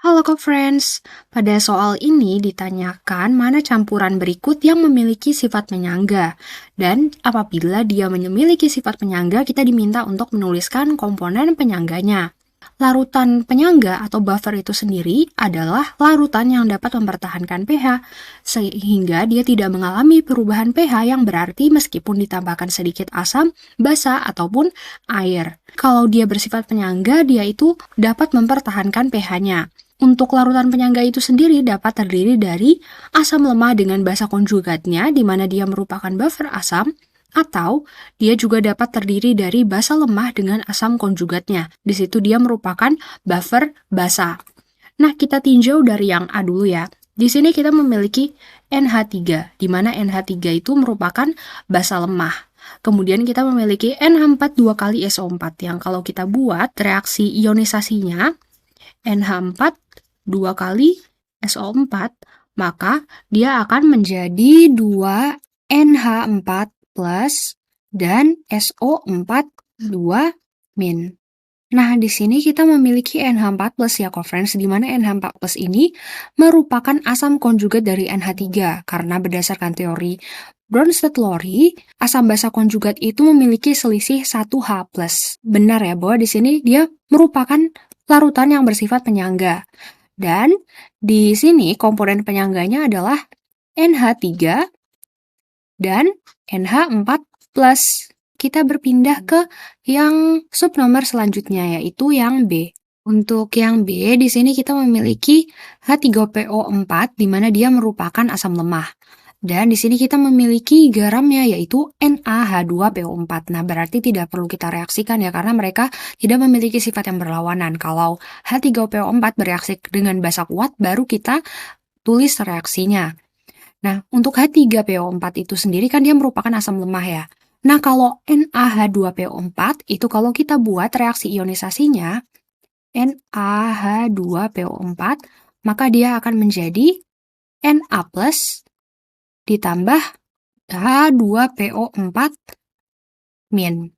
Halo Friends, pada soal ini ditanyakan mana campuran berikut yang memiliki sifat penyangga. Dan apabila dia memiliki sifat penyangga, kita diminta untuk menuliskan komponen penyangganya. Larutan penyangga atau buffer itu sendiri adalah larutan yang dapat mempertahankan pH, sehingga dia tidak mengalami perubahan pH yang berarti meskipun ditambahkan sedikit asam, basa, ataupun air. Kalau dia bersifat penyangga, dia itu dapat mempertahankan pH-nya. Untuk larutan penyangga itu sendiri dapat terdiri dari asam lemah dengan basa konjugatnya, di mana dia merupakan buffer asam, atau dia juga dapat terdiri dari basa lemah dengan asam konjugatnya. Di situ dia merupakan buffer basa. Nah, kita tinjau dari yang A dulu ya. Di sini kita memiliki NH3, di mana NH3 itu merupakan basa lemah. Kemudian kita memiliki NH4 2 kali SO4 yang kalau kita buat reaksi ionisasinya NH4 2 kali SO4, maka dia akan menjadi 2 NH4 plus dan SO4 2 min. Nah, di sini kita memiliki NH4 plus ya, friends, di mana NH4 plus ini merupakan asam konjugat dari NH3, karena berdasarkan teori Bronsted-Lowry, asam basa konjugat itu memiliki selisih 1H+. Benar ya, bahwa di sini dia merupakan larutan yang bersifat penyangga. Dan di sini komponen penyangganya adalah NH3 dan NH4+. Kita berpindah ke yang subnomor selanjutnya, yaitu yang B. Untuk yang B, di sini kita memiliki H3PO4, di mana dia merupakan asam lemah. Dan di sini kita memiliki garamnya, yaitu NaH2PO4. Nah, berarti tidak perlu kita reaksikan ya, karena mereka tidak memiliki sifat yang berlawanan. Kalau H3PO4 bereaksi dengan basa kuat, baru kita tulis reaksinya. Nah, untuk H3PO4 itu sendiri kan dia merupakan asam lemah ya. Nah, kalau NaH2PO4 itu kalau kita buat reaksi ionisasinya, NaH2PO4, maka dia akan menjadi Na+, ditambah H2PO4 min.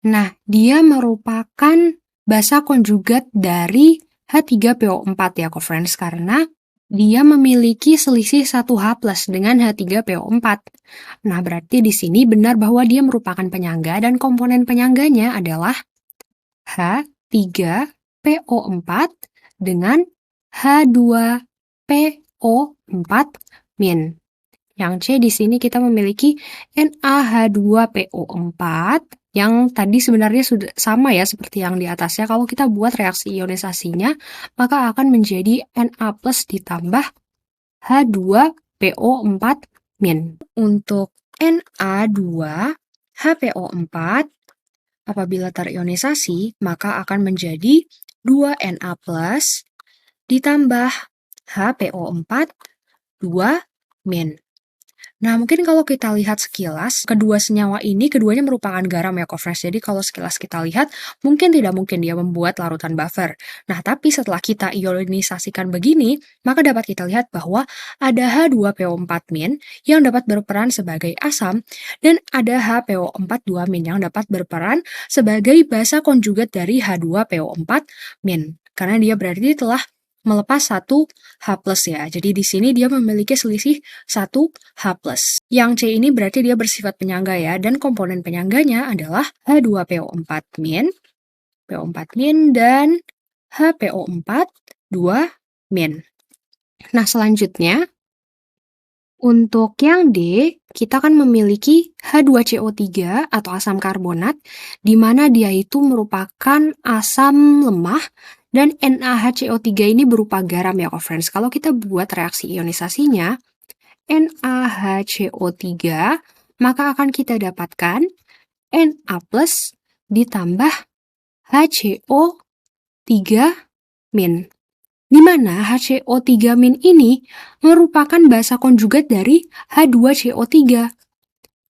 Nah, dia merupakan basa konjugat dari H3PO4 ya, friends, karena dia memiliki selisih 1H+ dengan H3PO4. Nah, berarti di sini benar bahwa dia merupakan penyangga dan komponen penyangganya adalah H3PO4 dengan H2PO4 min. Yang C di sini kita memiliki NaH2PO4 yang tadi sebenarnya sudah sama ya seperti yang di atasnya. Kalau kita buat reaksi ionisasinya, maka akan menjadi Na+ ditambah H2PO4 min. Untuk Na2HPO4 apabila terionisasi, maka akan menjadi 2Na+ ditambah HPO4 2 min. Nah, mungkin kalau kita lihat sekilas, kedua senyawa ini keduanya merupakan garam ya, friends. Jadi kalau sekilas kita lihat, mungkin tidak mungkin dia membuat larutan buffer. Nah, tapi setelah kita ionisasikan begini, maka dapat kita lihat bahwa ada H2PO4 min yang dapat berperan sebagai asam, dan ada HPO4 2 min yang dapat berperan sebagai basa konjugat dari H2PO4 min. Karena dia berarti telah melepas 1H+ ya. Jadi di sini dia memiliki selisih 1H+. Yang C ini berarti dia bersifat penyangga ya, dan komponen penyangganya adalah H2PO4 min, PO4 min, dan HPO4 2 min. Nah, selanjutnya untuk yang D, kita kan memiliki H2CO3 atau asam karbonat, di mana dia itu merupakan asam lemah, dan NaHCO3 ini berupa garam ya, friends. Kalau kita buat reaksi ionisasinya, NaHCO3, maka akan kita dapatkan Na+ ditambah HCO3 min. Di mana HCO3 min ini merupakan basa konjugat dari H2CO3.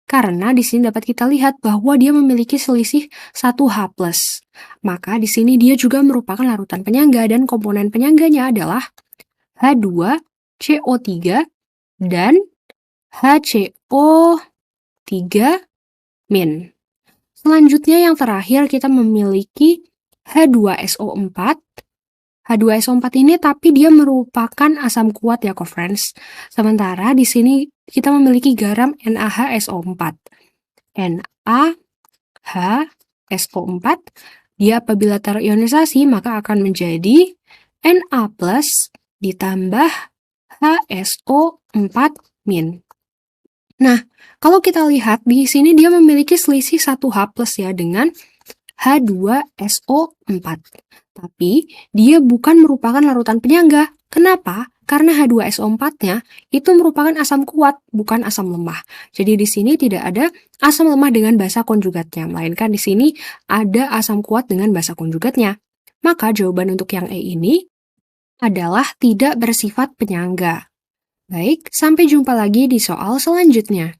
Karena di sini dapat kita lihat bahwa dia memiliki selisih 1H+. Maka di sini dia juga merupakan larutan penyangga dan komponen penyangganya adalah H2CO3 dan HCO3 min. Selanjutnya yang terakhir kita memiliki H2SO4, H2SO4 ini tapi dia merupakan asam kuat ya, co-friends. Sementara di sini kita memiliki garam NaHSO4. NaHSO4, dia apabila terionisasi maka akan menjadi Na+ ditambah HSO4-. Nah, kalau kita lihat di sini dia memiliki selisih 1H+ ya dengan H2SO4. Tapi dia bukan merupakan larutan penyangga. Kenapa? Karena H2SO4-nya itu merupakan asam kuat, bukan asam lemah. Jadi di sini tidak ada asam lemah dengan basa konjugatnya, melainkan di sini ada asam kuat dengan basa konjugatnya. Maka jawaban untuk yang E ini adalah tidak bersifat penyangga. Baik, sampai jumpa lagi di soal selanjutnya.